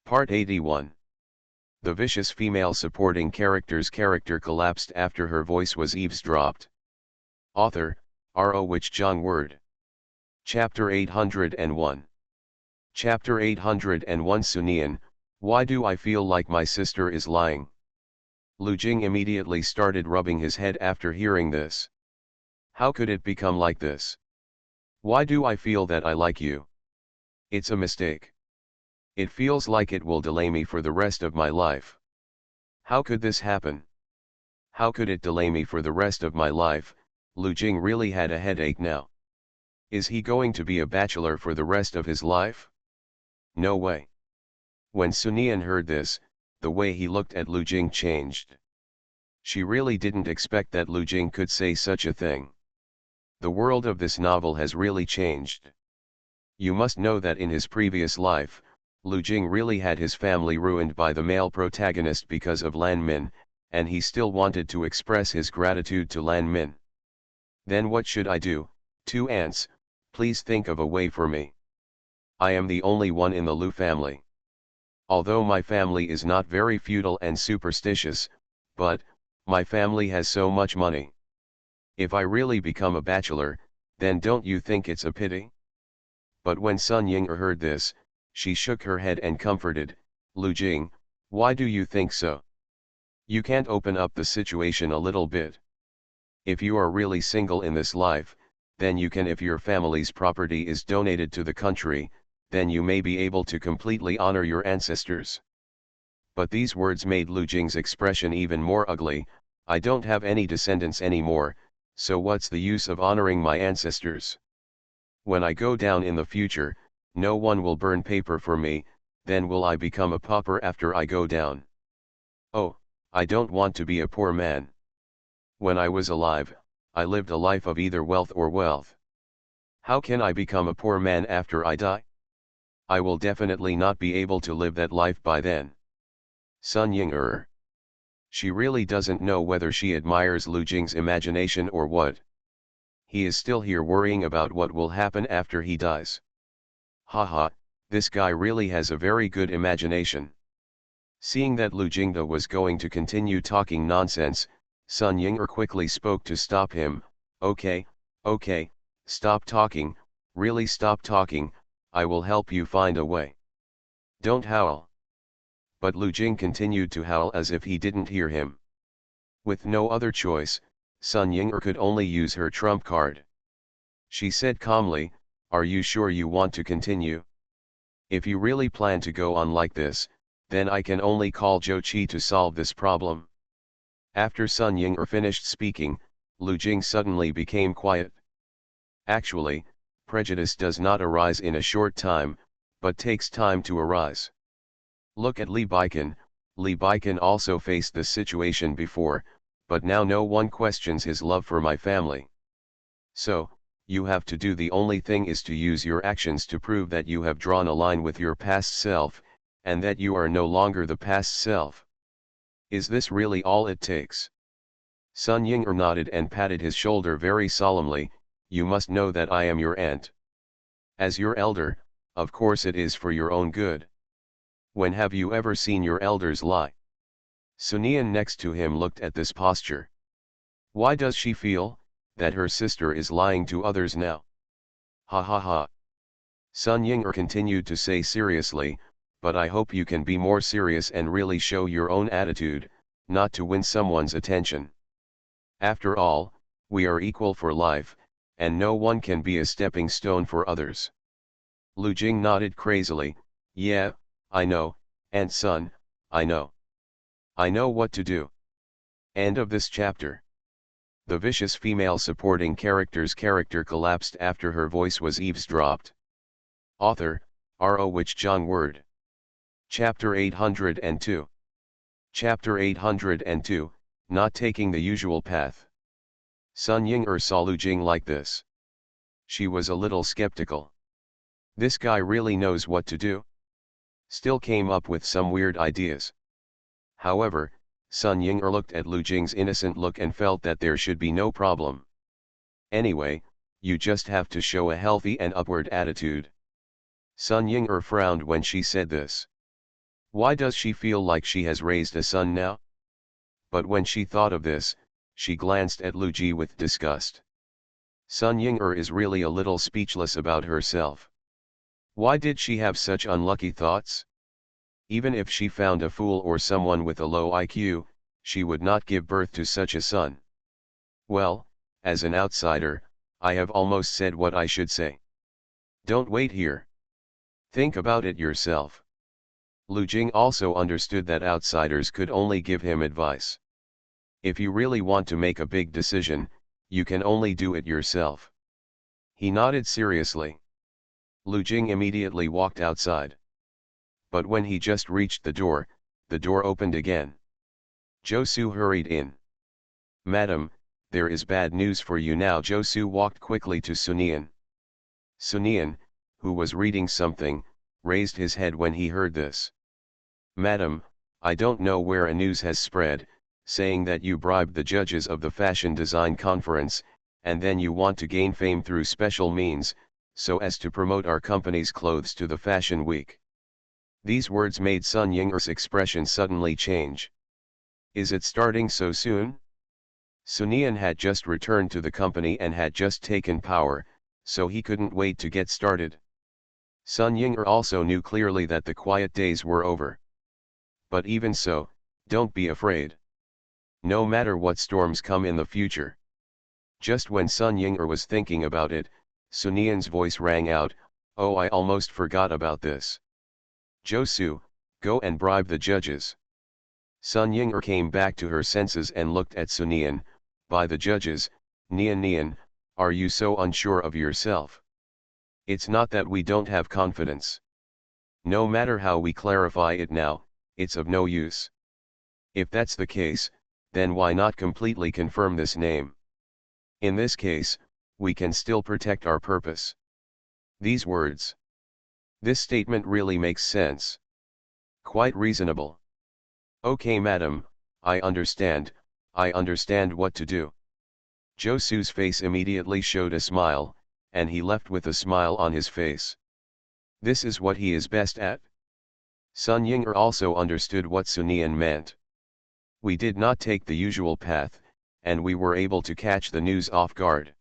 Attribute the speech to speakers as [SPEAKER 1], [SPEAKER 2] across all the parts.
[SPEAKER 1] Part 81. The vicious female supporting character's character collapsed after her voice was eavesdropped. Author, R.O. Wich Jong Word. Chapter 801. Chapter 801 Sunian, why do I feel like my sister is lying? Lu Jing immediately started rubbing his head after hearing this. How could it become like this? Why do I feel that I like you? It's a mistake. It feels like it will delay me for the rest of my life. How could this happen? How could it delay me for the rest of my life? Lu Jing really had a headache now. Is he going to be a bachelor for the rest of his life? No way. When Sunian heard this, the way he looked at Lu Jing changed. She really didn't expect that Lu Jing could say such a thing. The world of this novel has really changed. You must know that in his previous life, Lu Jing really had his family ruined by the male protagonist because of Lan Min, and he still wanted to express his gratitude to Lan Min. Then what should I do? Two aunts, please think of a way for me. I am the only one in the Lu family. Although my family is not very feudal and superstitious, but, my family has so much money. If I really become a bachelor, then don't you think it's a pity? But when Sun Ying heard this, she shook her head and comforted, Lu Jing, why do you think so? You can't open up the situation a little bit. If you are really single in this life, then you can. If your family's property is donated to the country, then you may be able to completely honor your ancestors. But these words made Lu Jing's expression even more ugly. I don't have any descendants anymore, so what's the use of honoring my ancestors? When I go down in the future, no one will burn paper for me, then will I become a pauper after I go down? Oh, I don't want to be a poor man. When I was alive, I lived a life of either wealth or wealth. How can I become a poor man after I die? I will definitely not be able to live that life by then. Sun Ying She really doesn't know whether she admires Lu Jing's imagination or what. He is still here worrying about what will happen after he dies. Haha, this guy really has a very good imagination. Seeing that Lu Jingda was going to continue talking nonsense, Sun Ying quickly spoke to stop him. Okay, stop talking, really stop talking, I will help you find a way. Don't howl. But Lu Jing continued to howl as if he didn't hear him. With no other choice, Sun Ying could only use her trump card. She said calmly, are you sure you want to continue? If you really plan to go on like this, then I can only call Zhou Qi to solve this problem. After Sun Ying finished speaking, Lu Jing suddenly became quiet. Actually, prejudice does not arise in a short time, but takes time to arise. Look at Li Baikan. Li Baikan also faced this situation before, but now no one questions his love for my family. So, you have to do the only thing is to use your actions to prove that you have drawn a line with your past self, and that you are no longer the past self. Is this really all it takes? Sun Ying nodded and patted his shoulder very solemnly, you must know that I am your aunt. As your elder, of course it is for your own good. When have you ever seen your elders lie? Sunian next to him looked at this posture. Why does she feel that her sister is lying to others now? Ha ha ha. Sun Ying continued to say seriously, but I hope you can be more serious and really show your own attitude, not to win someone's attention. After all, we are equal for life, and no one can be a stepping stone for others. Lu Jing nodded crazily, yeah, I know, Aunt Sun, I know. I know what to do. End of this chapter. The vicious female supporting character's character collapsed after her voice was eavesdropped. Author, R.O. Wich Jong Word. Chapter 802. Chapter 802, Not Taking the Usual Path. Sun Ying saw Lu Jing like this. She was a little skeptical. This guy really knows what to do? Still came up with some weird ideas. However, Sun Ying looked at Lu Jing's innocent look and felt that there should be no problem. Anyway, you just have to show a healthy and upward attitude. Sun Ying frowned when she said this. Why does she feel like she has raised a son now? But when she thought of this, she glanced at Lu Ji with disgust. Sun Ying-er is really a little speechless about herself. Why did she have such unlucky thoughts? Even if she found a fool or someone with a low IQ, she would not give birth to such a son. Well, as an outsider, I have almost said what I should say. Don't wait here. Think about it yourself. Lu Jing also understood that outsiders could only give him advice. If you really want to make a big decision, you can only do it yourself. He nodded seriously. Lu Jing immediately walked outside. But when he just reached the door opened again. Josu hurried in. Madam, there is bad news for you now. Josu walked quickly to Sunian. Sunian, who was reading something, raised his head when he heard this. Madam, I don't know where a news has spread, saying that you bribed the judges of the fashion design conference, and then you want to gain fame through special means, so as to promote our company's clothes to the fashion week. These words made Sun Ying-er's expression suddenly change. Is it starting so soon? Sunian had just returned to the company and had just taken power, so he couldn't wait to get started. Sun Ying-er also knew clearly that the quiet days were over. But even so, don't be afraid. No matter what storms come in the future. Just when Sun Ying-er was thinking about it, Sunian's voice rang out, oh, I almost forgot about this. Josu, go and bribe the judges. Sun Ying-er came back to her senses and looked at Sunian. By the judges, Nian, are you so unsure of yourself? It's not that we don't have confidence. No matter how we clarify it now, it's of no use. If that's the case, then why not completely confirm this name? In this case, we can still protect our purpose. These words. This statement really makes sense. Quite reasonable. Okay, madam, I understand what to do. Josu's face immediately showed a smile, and he left with a smile on his face. This is what he is best at. Sun Ying-er also understood what Sunian meant. We did not take the usual path, and we were able to catch the news off guard.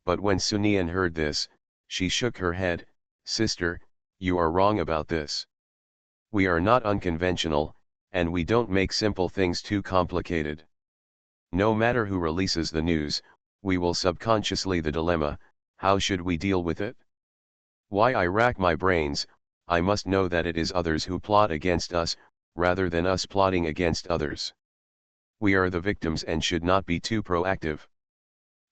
[SPEAKER 1] But when Sunian heard this, she shook her head. Sister, you are wrong about this. We are not unconventional, and we don't make simple things too complicated. No matter who releases the news, we will subconsciously the dilemma, how should we deal with it? Why I rack my brains, I must know that it is others who plot against us, rather than us plotting against others. We are the victims and should not be too proactive.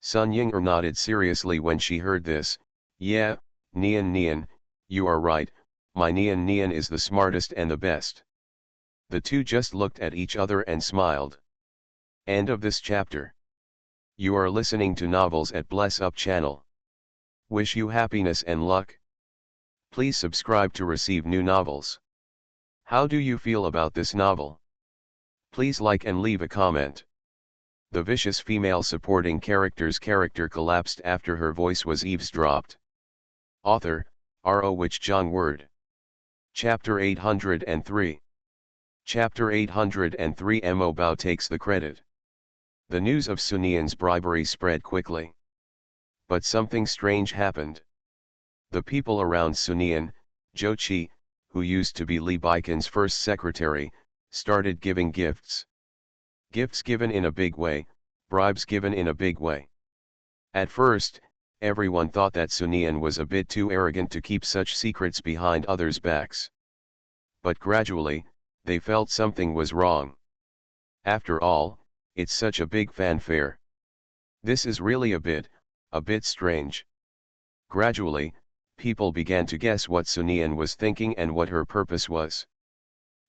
[SPEAKER 1] Sun Ying-er nodded seriously when she heard this. Yeah, Nian, you are right, my Nian is the smartest and the best. The two just looked at each other and smiled. End of this chapter. You are listening to Novels at Bless Up channel. Wish you happiness and luck. Please subscribe to receive new novels. How do you feel about this novel? Please like and leave a comment. The vicious female supporting character's character collapsed after her voice was eavesdropped. Author, R.O. Wich Jong Word. Chapter 803. Chapter 803 Mo Bao takes the credit. The news of Sunian's bribery spread quickly. But something strange happened. The people around Sunian, Zhou Qi, who used to be Li Baikan's first secretary, started giving gifts. Gifts given in a big way, bribes given in a big way. At first, everyone thought that Sunian was a bit too arrogant to keep such secrets behind others' backs. But gradually, they felt something was wrong. After all, it's such a big fanfare. This is really a bit strange. Gradually, people began to guess what Sunian was thinking and what her purpose was.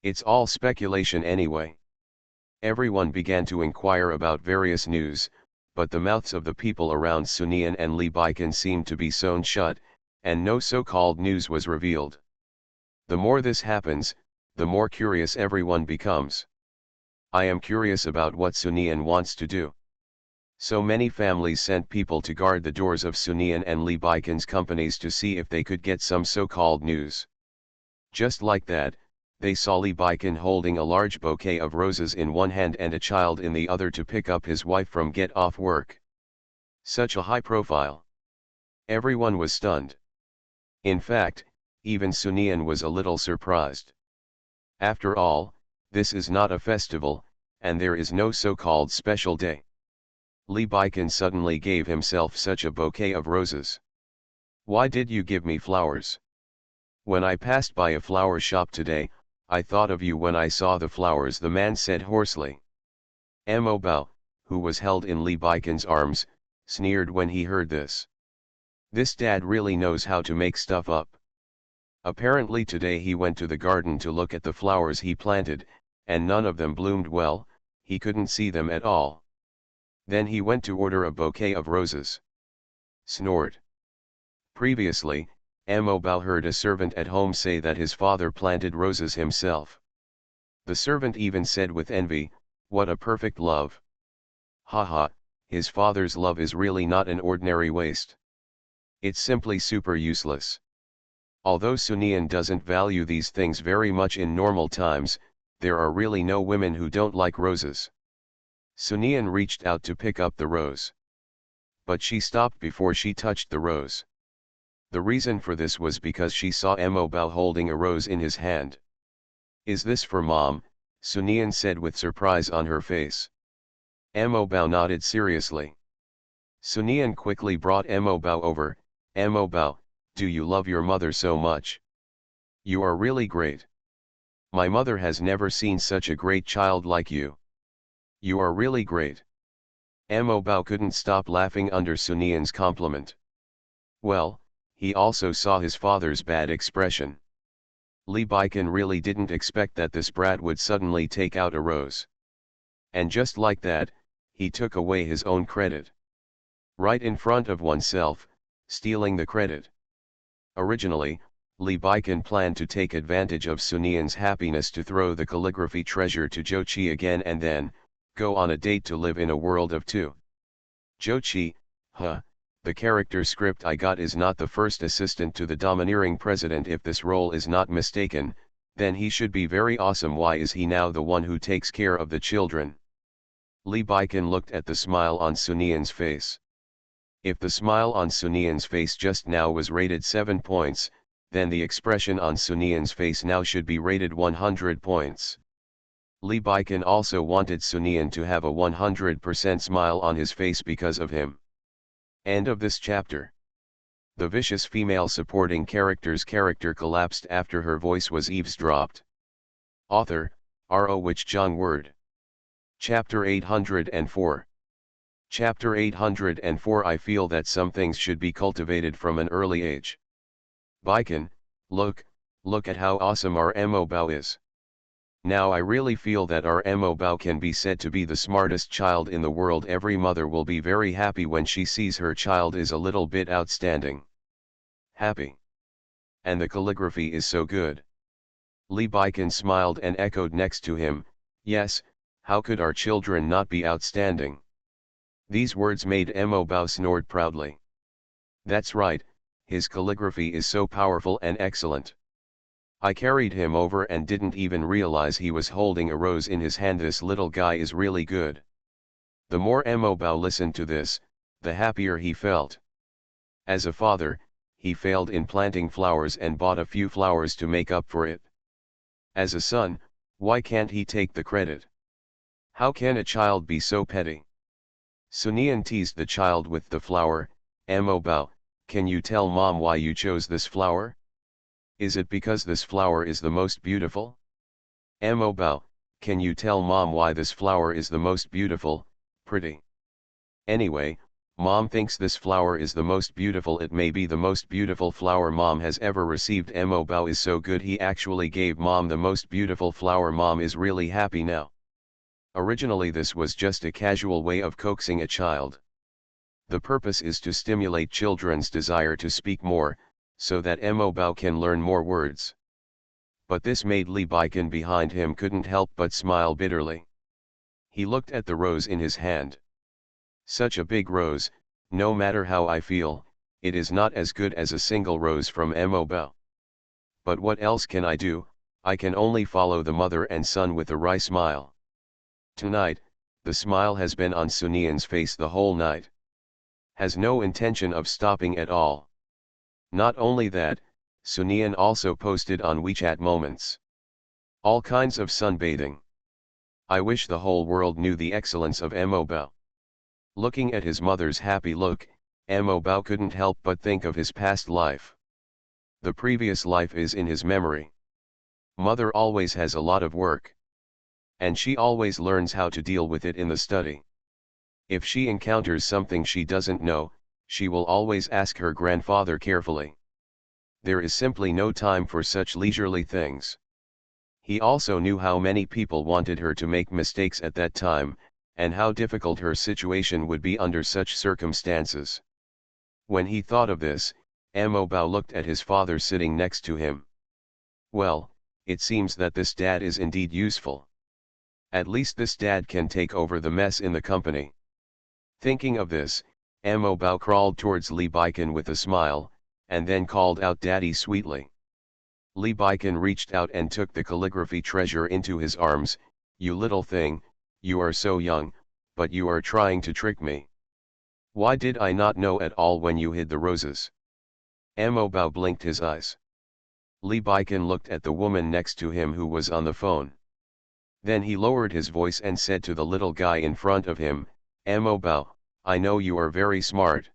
[SPEAKER 1] It's all speculation anyway. Everyone began to inquire about various news, but the mouths of the people around Sunian and Li Baikan seemed to be sewn shut, and no so-called news was revealed. The more this happens, the more curious everyone becomes. I am curious about what Sunian wants to do. So many families sent people to guard the doors of Sunian and Li Baikan's companies to see if they could get some so-called news. Just like that, they saw Li Baikan holding a large bouquet of roses in one hand and a child in the other to pick up his wife from get off work. Such a high profile. Everyone was stunned. In fact, even Sunian was a little surprised. After all, this is not a festival, and there is no so-called special day. Li Baikan suddenly gave himself such a bouquet of roses. Why did you give me flowers? When I passed by a flower shop today, I thought of you when I saw the flowers, the man said hoarsely. Mo Bao, who was held in Li Baikan's arms, sneered when he heard this. This dad really knows how to make stuff up. Apparently today he went to the garden to look at the flowers he planted, and none of them bloomed well, he couldn't see them at all. Then he went to order a bouquet of roses. Snored. Previously, Mo Bao heard a servant at home say that his father planted roses himself. The servant even said with envy, "What a perfect love. Haha, his father's love is really not an ordinary waste. It's simply super useless." Although Sunian doesn't value these things very much in normal times, there are really no women who don't like roses. Sunian reached out to pick up the rose. But she stopped before she touched the rose. The reason for this was because she saw Mo Bao holding a rose in his hand. "Is this for Mom?" Sunian said with surprise on her face. Mo Bao nodded seriously. Sunian quickly brought Mo Bao over. "Mo Bao, do you love your mother so much? You are really great. My mother has never seen such a great child like you. You are really great." Mo Bao couldn't stop laughing under Sunian's compliment. Well, he also saw his father's bad expression. Li Baikan really didn't expect that this brat would suddenly take out a rose. And just like that, he took away his own credit. Right in front of oneself, stealing the credit. Originally, Li Baikan planned to take advantage of Sunian's happiness to throw the calligraphy treasure to Zhou Qi again and then, go on a date to live in a world of two. Zhou Qi, the character script I got is not the first assistant to the domineering president. If this role is not mistaken, then he should be very awesome. Why is he now the one who takes care of the children? Li Baikan looked at the smile on Sunian's face. If the smile on Sunian's face just now was rated 7 points, then the expression on Sunian's face now should be rated 100 points. Li Baikan also wanted Sunian to have a 100% smile on his face because of him. End of this chapter. The vicious female supporting character's character collapsed after her voice was eavesdropped. Author, R.O. Wich Jong Word. Chapter 804. Chapter 804. I feel that some things should be cultivated from an early age. Baikan, look at how awesome our Mo Bao is. Now I really feel that our Mo Bao can be said to be the smartest child in the world. Every mother will be very happy when she sees her child is a little bit outstanding. Happy. And the calligraphy is so good. Li Baikan smiled and echoed next to him, "Yes, how could our children not be outstanding?" These words made Mo Bao snored proudly. That's right, his calligraphy is so powerful and excellent. I carried him over and didn't even realize he was holding a rose in his hand. This little guy is really good. The more Mo Bao listened to this, the happier he felt. As a father, he failed in planting flowers and bought a few flowers to make up for it. As a son, why can't he take the credit? How can a child be so petty? Sunian teased the child with the flower. Mo Bao, can you tell Mom why you chose this flower? Is it because this flower is the most beautiful? Mo Bao, can you tell Mom why this flower is the most beautiful, pretty? Anyway, Mom thinks this flower is the most beautiful. It may be the most beautiful flower Mom has ever received. Mo Bao is so good he actually gave Mom the most beautiful flower. Mom is really happy now. Originally this was just a casual way of coaxing a child. The purpose is to stimulate children's desire to speak more, so that Mo Bao can learn more words. But this made Li Baikan behind him couldn't help but smile bitterly. He looked at the rose in his hand. Such a big rose, no matter how I feel, it is not as good as a single rose from Mo Bao. But what else can I do? I can only follow the mother and son with a wry smile. Tonight, the smile has been on Sunian's face the whole night. Has no intention of stopping at all. Not only that, Sunian also posted on WeChat moments. All kinds of sunbathing. I wish the whole world knew the excellence of Mo Bao. Looking at his mother's happy look, Mo Bao couldn't help but think of his past life. The previous life is in his memory. Mother always has a lot of work. And she always learns how to deal with it in the study. If she encounters something she doesn't know, she will always ask her grandfather carefully. There is simply no time for such leisurely things. He also knew how many people wanted her to make mistakes at that time, and how difficult her situation would be under such circumstances. When he thought of this, Mo Bao looked at his father sitting next to him. Well, it seems that this dad is indeed useful. At least this dad can take over the mess in the company. Thinking of this, Mo Bao crawled towards Li Baikan with a smile, and then called out Daddy sweetly. Li Baikan reached out and took the calligraphy treasure into his arms. You little thing, you are so young, but you are trying to trick me. Why did I not know at all when you hid the roses? Mo Bao blinked his eyes. Li Baikan looked at the woman next to him who was on the phone. Then he lowered his voice and said to the little guy in front of him, Mo Bao, I know you are very smart.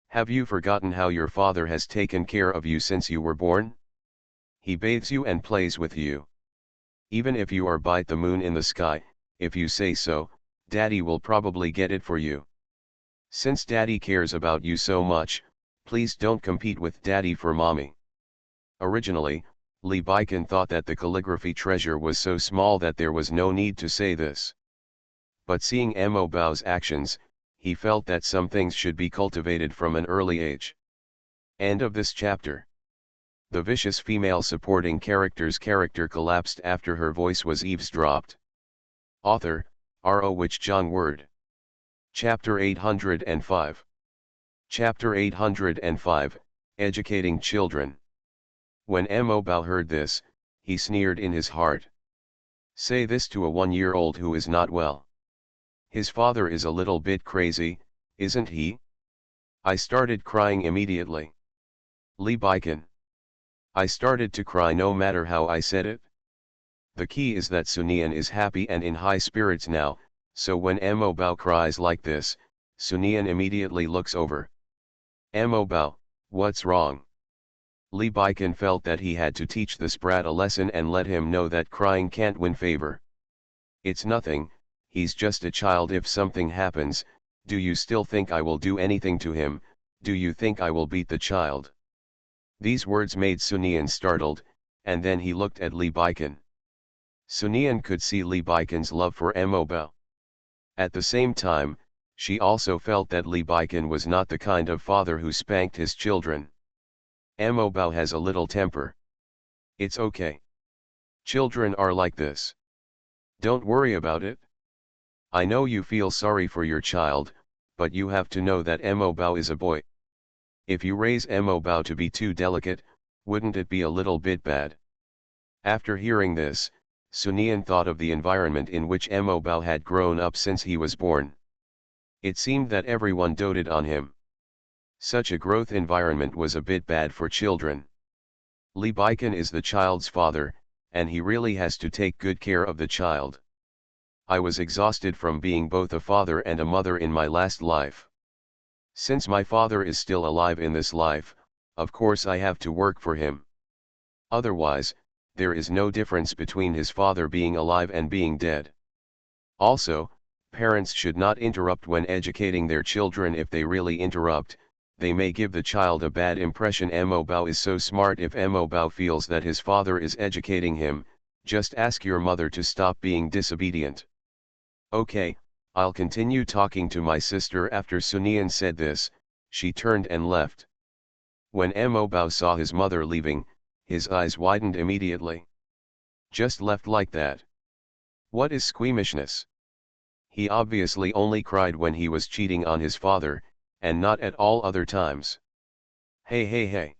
[SPEAKER 1] Have you forgotten how your father has taken care of you since you were born? He bathes you and plays with you. Even if you are by the moon in the sky, if you say so, Daddy will probably get it for you. Since Daddy cares about you so much, please don't compete with Daddy for Mommy. Originally, Li Baikan thought that the calligraphy treasure was so small that there was no need to say this. But seeing Mo Bao's actions, he felt that some things should be cultivated from an early age. End of this chapter. The vicious female supporting character's character collapsed after her voice was eavesdropped. Author, R.O. Wich John Word. Chapter 805. Chapter 805, Educating Children. When Mo Bao heard this, he sneered in his heart. Say this to a 1-year-old who is not well. His father is a little bit crazy, isn't he? I started crying immediately. Li Baikan. I started to cry no matter how I said it. The key is that Sunian is happy and in high spirits now, so when Mo Bao cries like this, Sunian immediately looks over. Mo Bao, what's wrong? Li Baikan felt that he had to teach this brat a lesson and let him know that crying can't win favor. It's nothing, he's just a child. If something happens, do you still think I will do anything to him? Do you think I will beat the child? These words made Sunian startled, and then he looked at Li Baikan. Sunian could see Li Baikan's love for Mo Bao. At the same time, she also felt that Li Baikan was not the kind of father who spanked his children. Mo Bao has a little temper. It's okay. Children are like this. Don't worry about it. I know you feel sorry for your child, but you have to know that Mo Bao is a boy. If you raise Mo Bao to be too delicate, wouldn't it be a little bit bad? After hearing this, Sunian thought of the environment in which Mo Bao had grown up since he was born. It seemed that everyone doted on him. Such a growth environment was a bit bad for children. Li Baikan is the child's father, and he really has to take good care of the child. I was exhausted from being both a father and a mother in my last life. Since my father is still alive in this life, of course I have to work for him. Otherwise, there is no difference between his father being alive and being dead. Also, parents should not interrupt when educating their children. If they really interrupt, they may give the child a bad impression. Mo Bao is so smart. If Mo Bao feels that his father is educating him, just ask your mother to stop being disobedient. Okay, I'll continue talking to my sister. After Sunian said this, she turned and left. When Mo Bao saw his mother leaving, his eyes widened immediately. Just left like that? What is squeamishness? He obviously only cried when he was cheating on his father, and not at all other times. Hey hey hey.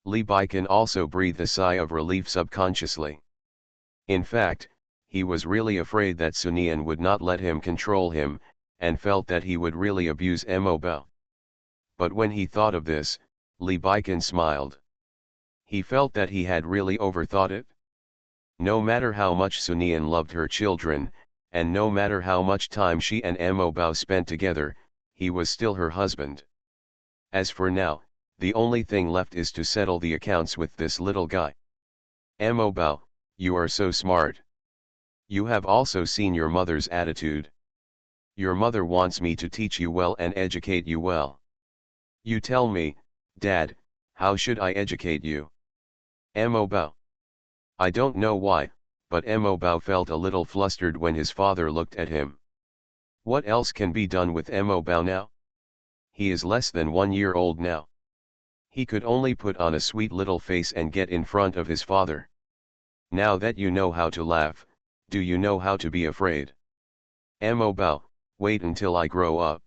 [SPEAKER 1] Lee Baikin also breathed a sigh of relief subconsciously. In fact, he was really afraid that Sunian would not let him control him, and felt that he would really abuse Mo Bao. But when he thought of this, Lee Baikin smiled. He felt that he had really overthought it. No matter how much Sunian loved her children, and no matter how much time she and Mo Bao spent together, he was still her husband. As for now, the only thing left is to settle the accounts with this little guy. Mo Bao, you are so smart. You have also seen your mother's attitude. Your mother wants me to teach you well and educate you well. You tell me, Dad, how should I educate you? Mo Bao. I don't know why, but Mo Bao felt a little flustered when his father looked at him. What else can be done with Mo Bao now? He is less than 1 year old now. He could only put on a sweet little face and get in front of his father. Now that you know how to laugh, do you know how to be afraid? Mo Bao, wait until I grow up.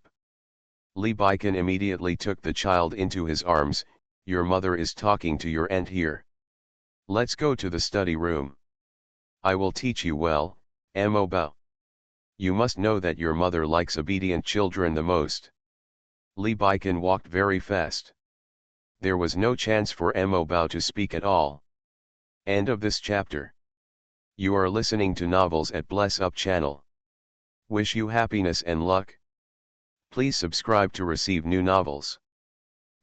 [SPEAKER 1] Lee Baikin immediately took the child into his arms. Your mother is talking to your aunt here. Let's go to the study room. I will teach you well, Mo Bao. You must know that your mother likes obedient children the most. Lee Baikin walked very fast. There was no chance for Mo Bao to speak at all. End of this chapter. You are listening to Novels at Bless Up channel. Wish you happiness and luck. Please subscribe to receive new novels.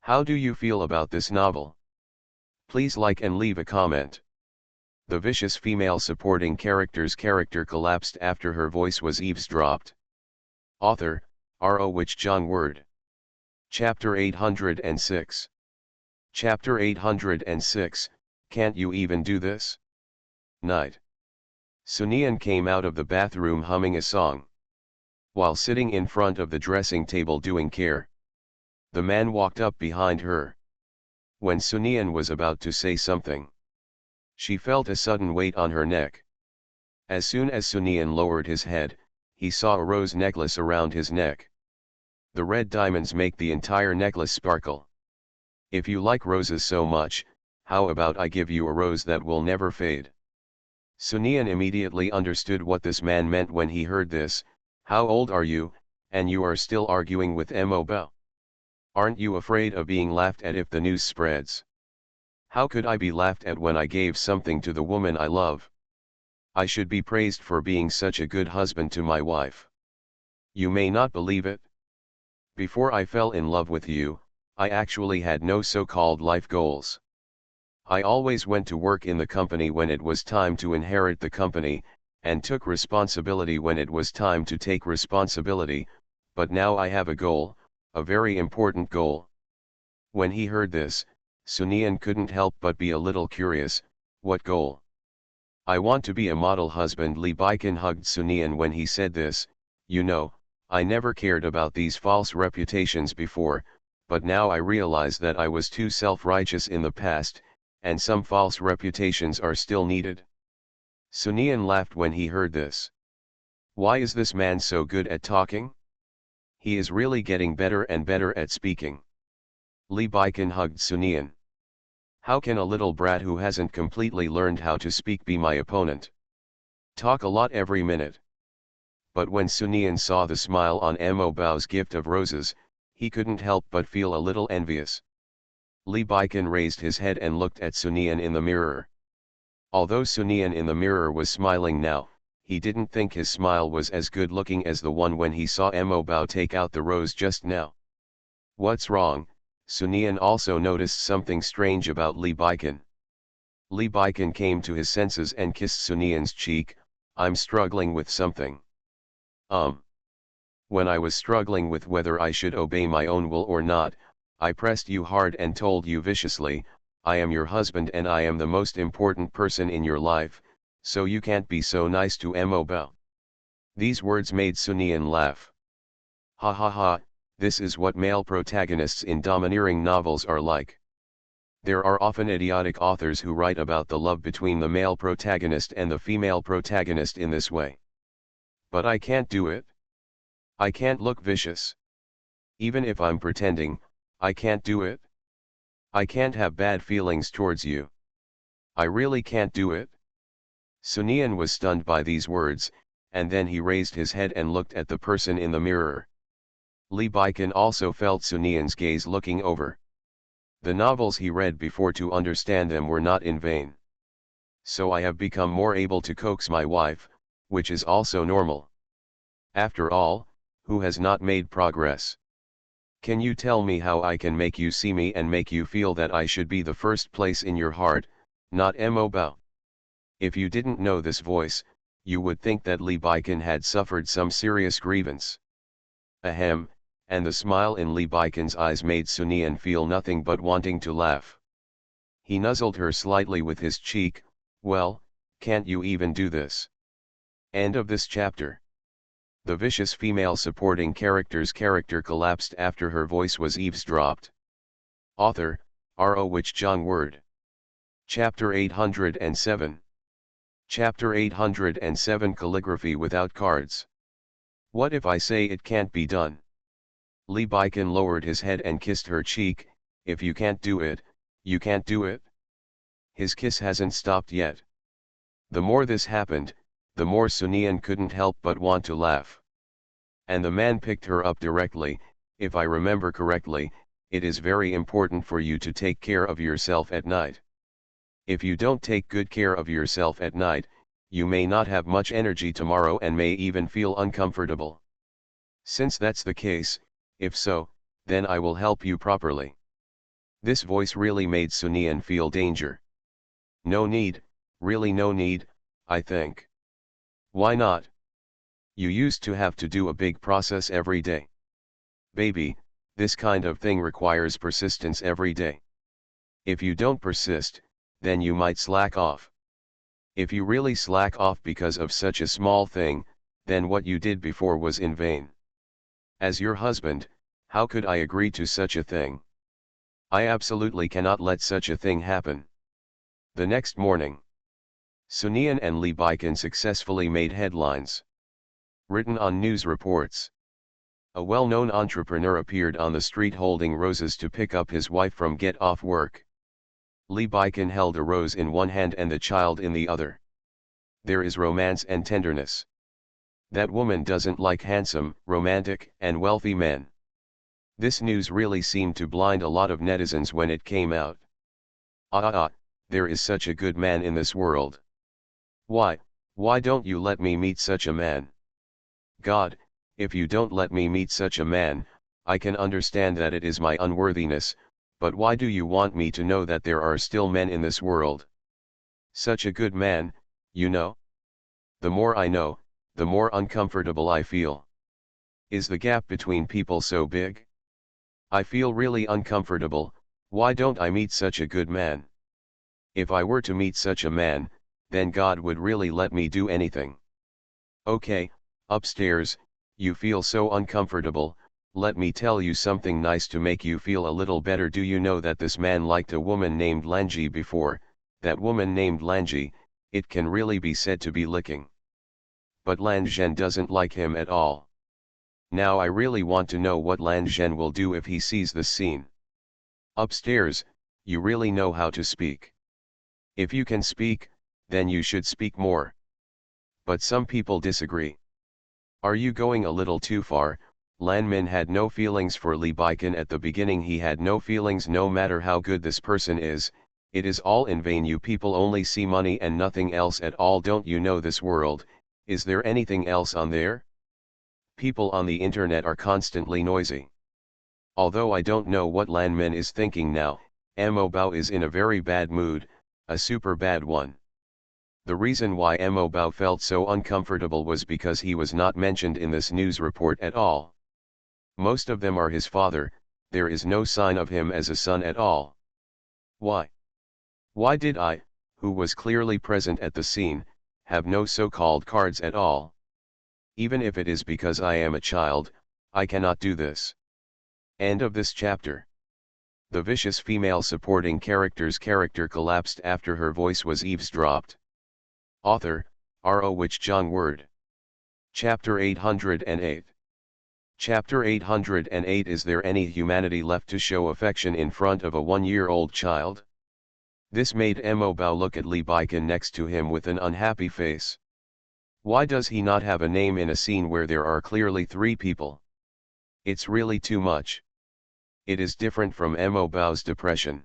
[SPEAKER 1] How do you feel about this novel? Please like and leave a comment. The vicious female supporting character's character collapsed after her voice was eavesdropped. Author, R.O. Wich John Word. Chapter 806. Chapter 806, Can't You Even Do This? Night. Sunian came out of the bathroom humming a song. While sitting in front of the dressing table doing care, the man walked up behind her. When Sunian was about to say something, she felt a sudden weight on her neck. As soon as Sunian lowered his head, he saw a rose necklace around his neck. The red diamonds make the entire necklace sparkle. If you like roses so much, how about I give you a rose that will never fade? Sunian immediately understood what this man meant when he heard this. How old are you, and you are still arguing with Mo Bao? Aren't you afraid of being laughed at if the news spreads? How could I be laughed at when I gave something to the woman I love? I should be praised for being such a good husband to my wife. You may not believe it. Before I fell in love with you, I actually had no so-called life goals. I always went to work in the company when it was time to inherit the company, and took responsibility when it was time to take responsibility, but now I have a goal, a very important goal. When he heard this, Sunian couldn't help but be a little curious. What goal? I want to be a model husband. Lee Baikin hugged Sunian when he said this. You know, I never cared about these false reputations before, but now I realize that I was too self-righteous in the past, and some false reputations are still needed. Sunian laughed when he heard this. Why is this man so good at talking? He is really getting better and better at speaking. Lee Baikin hugged Sunian. How can a little brat who hasn't completely learned how to speak be my opponent? Talk a lot every minute. But when Sunian saw the smile on Mo Bao's gift of roses, he couldn't help but feel a little envious. Lee Baikin raised his head and looked at Sunian in the mirror. Although Sunian in the mirror was smiling now, he didn't think his smile was as good looking as the one when he saw Mo Bao take out the rose just now. What's wrong? Sunian also noticed something strange about Lee Baikin. Lee Baikin came to his senses and kissed Sunian's cheek. I'm struggling with something. When I was struggling with whether I should obey my own will or not, I pressed you hard and told you viciously, I am your husband and I am the most important person in your life, so you can't be so nice to Mo Bao. These words made Sunian laugh. Ha ha ha, this is what male protagonists in domineering novels are like. There are often idiotic authors who write about the love between the male protagonist and the female protagonist in this way. But I can't do it. I can't look vicious. Even if I'm pretending, I can't do it. I can't have bad feelings towards you. I really can't do it. Sunian was stunned by these words, and then he raised his head and looked at the person in the mirror. Lee Baikin also felt Sunian's gaze looking over. The novels he read before to understand them were not in vain. So I have become more able to coax my wife, which is also normal. After all, who has not made progress? Can you tell me how I can make you see me and make you feel that I should be the first place in your heart, not Mo Bao? If you didn't know this voice, you would think that Lee Baikin had suffered some serious grievance. Ahem, and the smile in Lee Baikin's eyes made Sunian feel nothing but wanting to laugh. He nuzzled her slightly with his cheek. Well, can't you even do this? End of this chapter. The vicious female supporting character's character collapsed after her voice was eavesdropped. Author, R.O. Wich Jong Word. Chapter 807. Chapter 807 Calligraphy Without Cards. What if I say it can't be done? Lee Baikin lowered his head and kissed her cheek. If you can't do it, you can't do it. His kiss hasn't stopped yet. The more this happened, the more Sunian couldn't help but want to laugh. And the man picked her up directly. If I remember correctly, it is very important for you to take care of yourself at night. If you don't take good care of yourself at night, you may not have much energy tomorrow and may even feel uncomfortable. Since that's the case, if so, then I will help you properly. This voice really made Sunian feel danger. No need, really no need, I think. Why not? You used to have to do a big process every day. Baby, this kind of thing requires persistence every day. If you don't persist, then you might slack off. If you really slack off because of such a small thing, then what you did before was in vain. As your husband, how could I agree to such a thing? I absolutely cannot let such a thing happen. The next morning, Sunian and Lee Baikin successfully made headlines. Written on news reports. A well-known entrepreneur appeared on the street holding roses to pick up his wife from get off work. Lee Baikin held a rose in one hand and the child in the other. There is romance and tenderness. That woman doesn't like handsome, romantic, and wealthy men. This news really seemed to blind a lot of netizens when it came out. There is such a good man in this world. Why don't you let me meet such a man? God, if you don't let me meet such a man, I can understand that it is my unworthiness, but why do you want me to know that there are still men in this world? Such a good man, you know? The more I know, the more uncomfortable I feel. Is the gap between people so big? I feel really uncomfortable. Why don't I meet such a good man? If I were to meet such a man, then God would really let me do anything. Okay, upstairs, you feel so uncomfortable. Let me tell you something nice to make you feel a little better. Do you know that this man liked a woman named Lanji before? That woman named Lanji, it can really be said to be licking. But Lan Zhen doesn't like him at all. Now I really want to know what Lan Zhen will do if he sees this scene. Upstairs, you really know how to speak. If you can speak, then you should speak more. But some people disagree. Are you going a little too far? Lan Min had no feelings for Lee Baikin at the beginning. He had no feelings no matter how good this person is. It is all in vain. You people only see money and nothing else at all. Don't you know this world? Is there anything else on there? People on the internet are constantly noisy. Although I don't know what Lan Min is thinking now, Mo Bao is in a very bad mood, a super bad one. The reason why Mo Bao felt so uncomfortable was because he was not mentioned in this news report at all. Most of them are his father. There is no sign of him as a son at all. Why? Why did I, who was clearly present at the scene, have no so-called cards at all? Even if it is because I am a child, I cannot do this. End of this chapter. The vicious female supporting character's character collapsed after her voice was eavesdropped. Author, R.O. Wich Jong Word. Chapter 808. Chapter 808. Is there any humanity left to show affection in front of a 1-year-old child? This made Mo Bao look at Li Baikan next to him with an unhappy face. Why does he not have a name in a scene where there are clearly 3 people? It's really too much. It is different from Mo Bao's depression.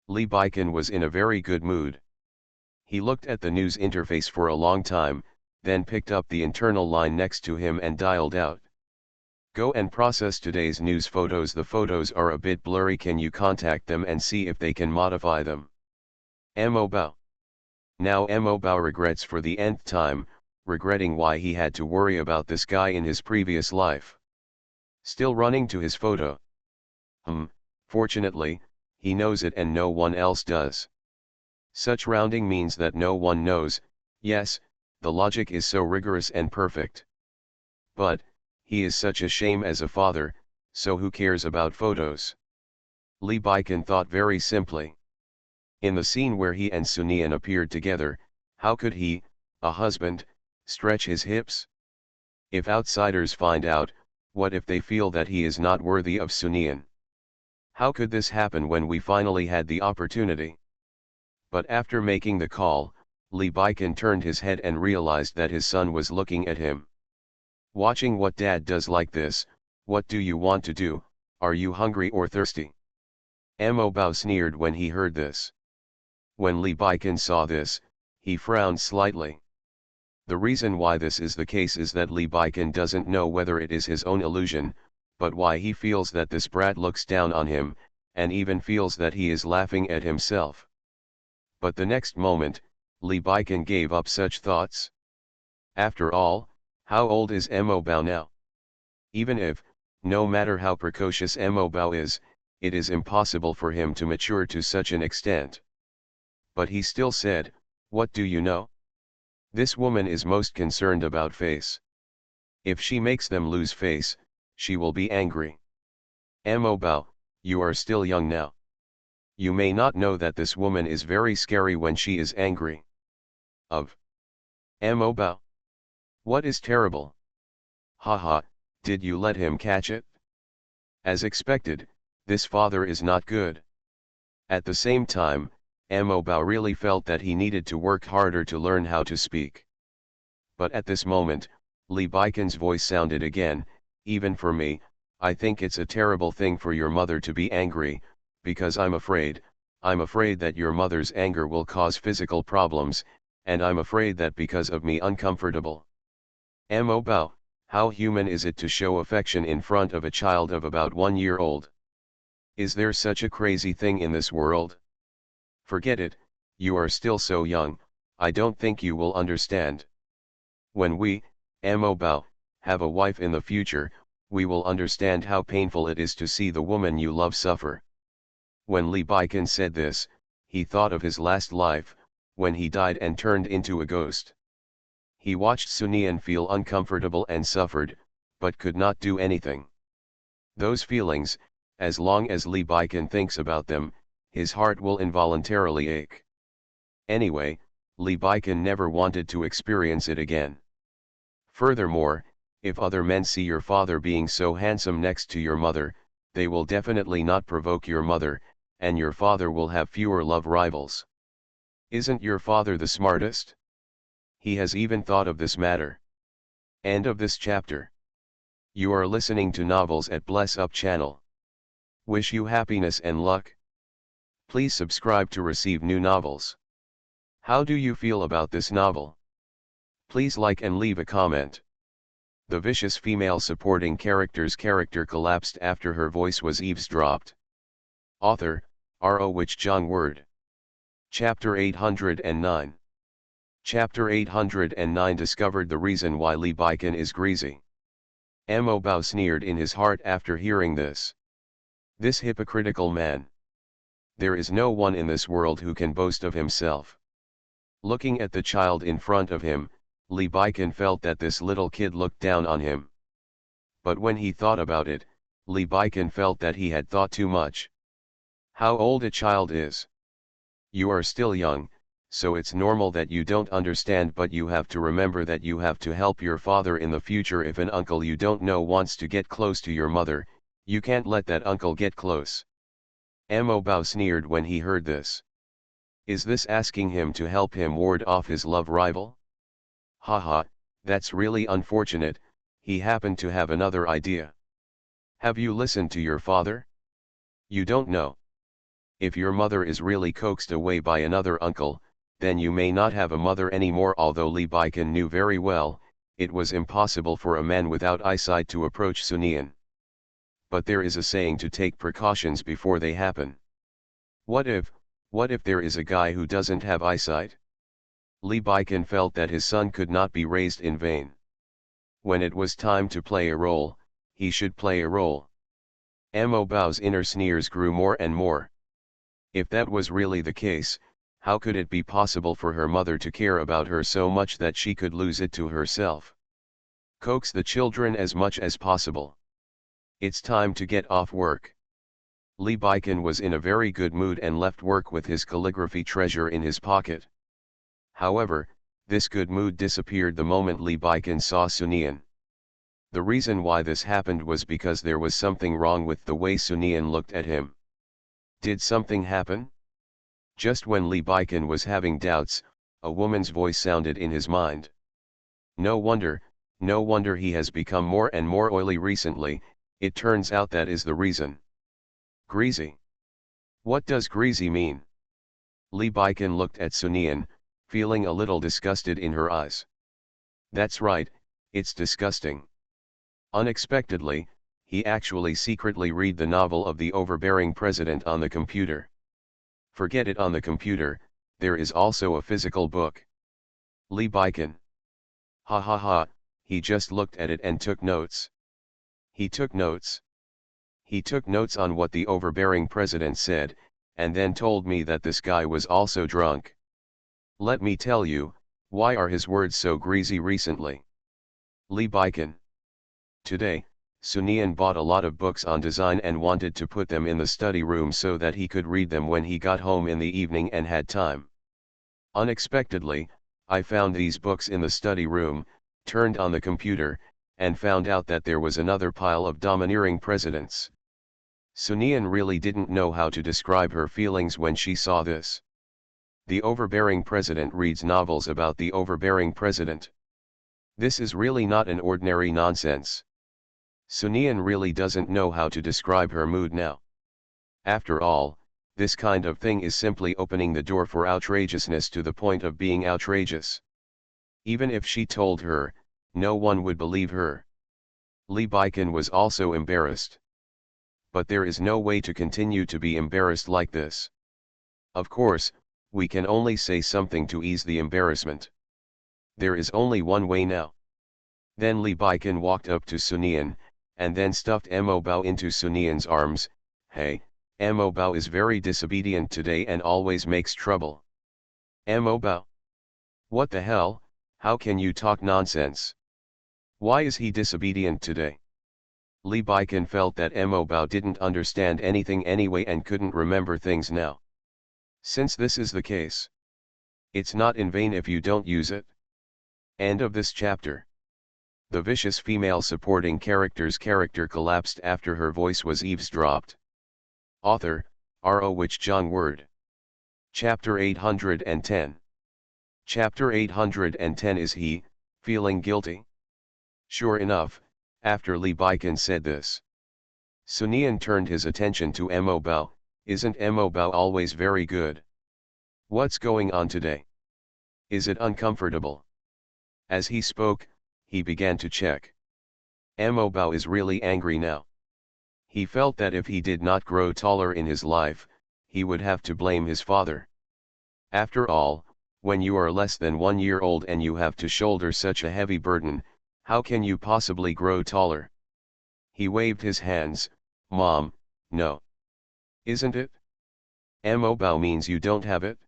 [SPEAKER 1] Li Baikan was in a very good mood. He looked at the news interface for a long time, then picked up the internal line next to him and dialed out. Go and process today's news photos. The photos are a bit blurry. Can you contact them and see if they can modify them? Mo Bao. Now Mo Bao regrets for the nth time, regretting why he had to worry about this guy in his previous life. Still running to his photo. Fortunately, he knows it and no one else does. Such rounding means that no one knows. Yes, the logic is so rigorous and perfect. But, he is such a shame as a father, so who cares about photos? Li Baikan thought very simply. In the scene where he and Sunian appeared together, how could he, a husband, stretch his hips? If outsiders find out, what if they feel that he is not worthy of Sunian? How could this happen when we finally had the opportunity? But after making the call, Li Baikan turned his head and realized that his son was looking at him. Watching what dad does like this, what do you want to do? Are you hungry or thirsty? Mo Bao sneered when he heard this. When Li Baikan saw this, he frowned slightly. The reason why this is the case is that Li Baikan doesn't know whether it is his own illusion, but why he feels that this brat looks down on him, and even feels that he is laughing at himself. But the next moment, Li Baikan gave up such thoughts. After all, how old is Mo Bao now? Even if, no matter how precocious Mo Bao is, it is impossible for him to mature to such an extent. But he still said, what do you know? This woman is most concerned about face. If she makes them lose face, she will be angry. Mo Bao, you are still young now. You may not know that this woman is very scary when she is angry. Of Mo Bao. What is terrible? Haha, did you let him catch it? As expected, this father is not good. At the same time, Mo Bao really felt that he needed to work harder to learn how to speak. But at this moment, Li Baikan's voice sounded again, even for me, I think it's a terrible thing for your mother to be angry, because I'm afraid that your mother's anger will cause physical problems, and I'm afraid that because of me uncomfortable. Mo Bao, how human is it to show affection in front of a child of about 1 year old? Is there such a crazy thing in this world? Forget it, you are still so young, I don't think you will understand. When we, Mo Bao, have a wife in the future, we will understand how painful it is to see the woman you love suffer. When Li Baikan said this, he thought of his last life, when he died and turned into a ghost. He watched Sunian feel uncomfortable and suffered, but could not do anything. Those feelings, as long as Li Baikan thinks about them, his heart will involuntarily ache. Anyway, Li Baikan never wanted to experience it again. Furthermore, if other men see your father being so handsome next to your mother, they will definitely not provoke your mother, and your father will have fewer love rivals. Isn't your father the smartest? He has even thought of this matter. End of this chapter. You are listening to Novels at Bless Up channel. Wish you happiness and luck. Please subscribe to receive new novels. How do you feel about this novel? Please like and leave a comment. The vicious female supporting character's character collapsed after her voice was eavesdropped. Author, R.O. Wich Jong Word. Chapter 809. Chapter 809 discovered the reason why Li Baikan is greasy. Mo Bao sneered in his heart after hearing this. This hypocritical man. There is no one in this world who can boast of himself. Looking at the child in front of him, Li Baikan felt that this little kid looked down on him. But when he thought about it, Li Baikan felt that he had thought too much. How old a child is? You are still young, So it's normal that you don't understand, but you have to remember that you have to help your father in the future. If an uncle you don't know wants to get close to your mother, you can't let that uncle get close. Mo Bao sneered when he heard this. Is this asking him to help him ward off his love rival? Haha, that's really unfortunate. He happened to have another idea. Have you listened to your father? You don't know. If your mother is really coaxed away by another uncle, then you may not have a mother anymore. Although Li Baikan knew very well, it was impossible for a man without eyesight to approach Sunian. But there is a saying to take precautions before they happen. What if there is a guy who doesn't have eyesight? Li Baikan felt that his son could not be raised in vain. When it was time to play a role, he should play a role. Mo Bao's inner sneers grew more and more. If that was really the case, how could it be possible for her mother to care about her so much that she could lose it to herself? Coax the children as much as possible. It's time to get off work. Li Baikan was in a very good mood and left work with his calligraphy treasure in his pocket. However, this good mood disappeared the moment Li Baikan saw Sunian. The reason why this happened was because there was something wrong with the way Sunian looked at him. Did something happen? Just when Li Baikan was having doubts, a woman's voice sounded in his mind. No wonder he has become more and more oily recently. It turns out that is the reason. Greasy. What does greasy mean? Li Baikan looked at Sunian, feeling a little disgusted in her eyes. That's right, it's disgusting. Unexpectedly, he actually secretly read the novel of the overbearing president on the computer. Forget it on the computer, there is also a physical book. Li Baikan. Ha ha ha, he just looked at it and took notes. He took notes. He took notes on what the overbearing president said, and then told me that this guy was also drunk. Let me tell you, why are his words so greasy recently? Li Baikan. Today, Sunian bought a lot of books on design and wanted to put them in the study room so that he could read them when he got home in the evening and had time. Unexpectedly, I found these books in the study room, turned on the computer, and found out that there was another pile of domineering presidents. Sunian really didn't know how to describe her feelings when she saw this. The overbearing president reads novels about the overbearing president. This is really not an ordinary nonsense. Sunian really doesn't know how to describe her mood now. After all, this kind of thing is simply opening the door for outrageousness to the point of being outrageous. Even if she told her, no one would believe her. Li Baikan was also embarrassed. But there is no way to continue to be embarrassed like this. Of course, we can only say something to ease the embarrassment. There is only one way now. Then Li Baikan walked up to Sunian, and then stuffed Mo Bao into Sunian's arms. Hey, Mo Bao is very disobedient today and always makes trouble. Mo Bao? What the hell, how can you talk nonsense? Why is he disobedient today? Li Baikan felt that Mo Bao didn't understand anything anyway and couldn't remember things now. Since this is the case, it's not in vain if you don't use it. End of this chapter. The vicious female supporting character's character collapsed after her voice was eavesdropped. Author, R.O. Wich John Word. Chapter 810. Chapter 810 Is he, feeling guilty? Sure enough, after Li Baikan said this, Sunian turned his attention to Mo Bao. Isn't Mo Bao always very good? What's going on today? Is it uncomfortable? As he spoke, he began to check. Mo Bao is really angry now. He felt that if he did not grow taller in his life, he would have to blame his father. After all, when you are less than 1 year old and you have to shoulder such a heavy burden, how can you possibly grow taller? He waved his hands. Mom, no. Isn't it? Mo Bao means you don't have it?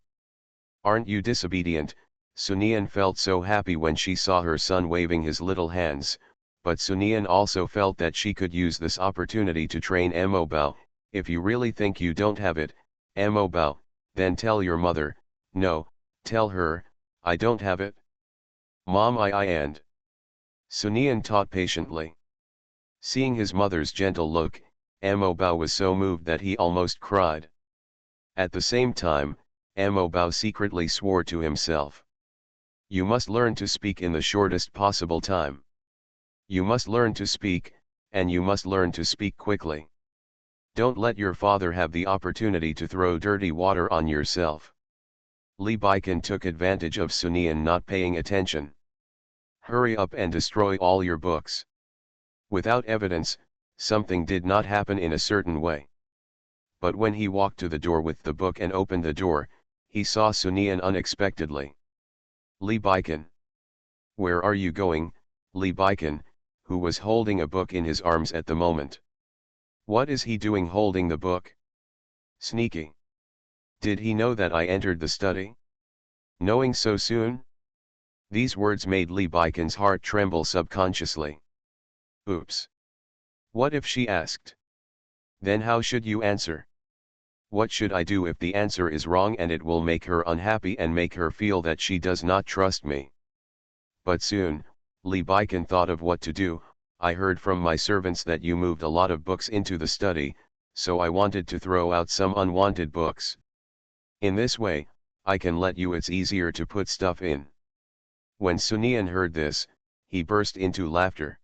[SPEAKER 1] Aren't you disobedient? Sunian felt so happy when she saw her son waving his little hands, but Sunian also felt that she could use this opportunity to train Mo Bao. If you really think you don't have it, Mo Bao, then tell your mother. No, Tell her, I don't have it. Mom, I and Sunian taught patiently. Seeing his mother's gentle look, Amobao was so moved that he almost cried. At the same time, Amobao secretly swore to himself. You must learn to speak in the shortest possible time. You must learn to speak, and you must learn to speak quickly. Don't let your father have the opportunity to throw dirty water on yourself. Li Baikan took advantage of Sunian not paying attention. Hurry up and destroy all your books. Without evidence, something did not happen in a certain way. But when he walked to the door with the book and opened the door, he saw Sunian unexpectedly. Li Baikan. Where are you going, Li Baikan, who was holding a book in his arms at the moment? What is he doing holding the book? Sneaky. Did he know that I entered the study? Knowing so soon? These words made Li Baikan's heart tremble subconsciously. Oops. What if she asked? Then how should you answer? What should I do if the answer is wrong and it will make her unhappy and make her feel that she does not trust me? But soon, Li Baikan thought of what to do. I heard from my servants that you moved a lot of books into the study, so I wanted to throw out some unwanted books. In this way, I can let you, it's easier to put stuff in. When Sunian heard this, he burst into laughter.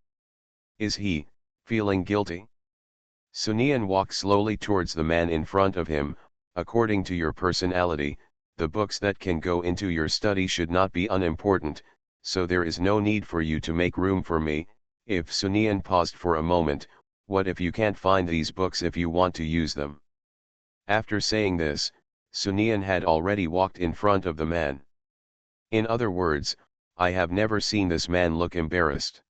[SPEAKER 1] Is he feeling guilty? Sunian walked slowly towards the man in front of him. According to your personality, the books that can go into your study should not be unimportant, so there is no need for you to make room for me. If Sunian paused for a moment, what if you can't find these books if you want to use them? After saying this, Sunian had already walked in front of the man. In other words, I have never seen this man look embarrassed.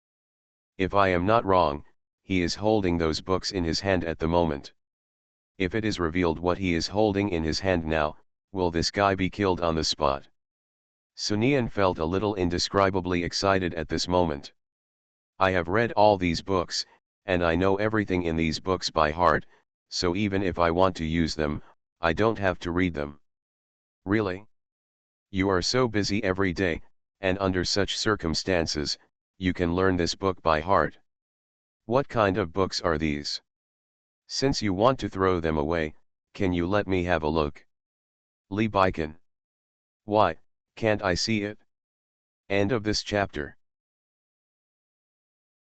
[SPEAKER 1] If I am not wrong, he is holding those books in his hand at the moment. If it is revealed what he is holding in his hand now, will this guy be killed on the spot? Sunian felt a little indescribably excited at this moment. I have read all these books, and I know everything in these books by heart, so even if I want to use them, I don't have to read them. Really? You are so busy every day, and under such circumstances, you can learn this book by heart. What kind of books are these? Since you want to throw them away, can you let me have a look? Li Baikan. Why, can't I see it? End of this chapter.